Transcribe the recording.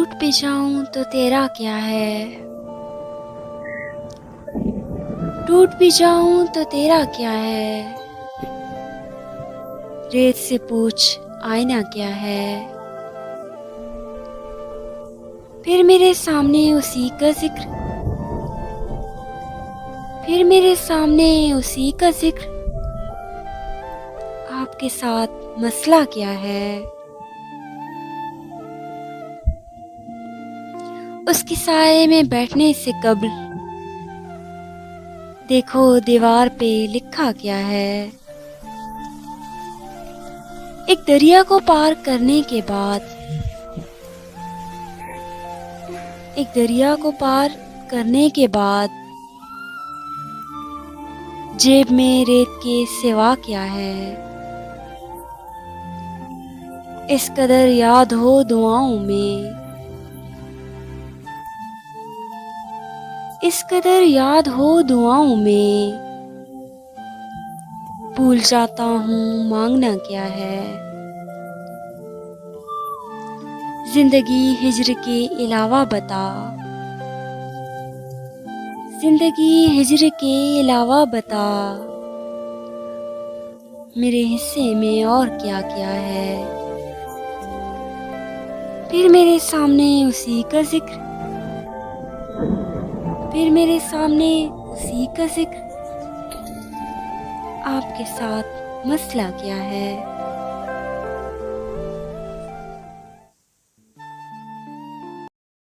टूट भी जाऊं तो तेरा क्या है, टूट भी जाऊं तो तेरा क्या है। रेत से पूछ आईना क्या है। फिर मेरे सामने उसी का जिक्र, फिर मेरे सामने उसी का जिक्र। आपके साथ मसला क्या है। उसके साए में बैठने से कब्ल देखो दीवार पे लिखा क्या है। एक दरिया को पार करने के बाद, एक दरिया को पार करने के बाद जेब में रेत के सिवा क्या है। इस कदर याद हो दुआओं में, इस कदर याद हो दुआओं में। भूल जाता हूँ मांगना क्या है। जिंदगी हिज्र के अलावा बता, जिंदगी हिज्र के अलावा बता। मेरे हिस्से में और क्या क्या है। फिर मेरे सामने उसी का जिक्र, फिर मेरे सामने उसी का जिक्र। आपके साथ मसला क्या है।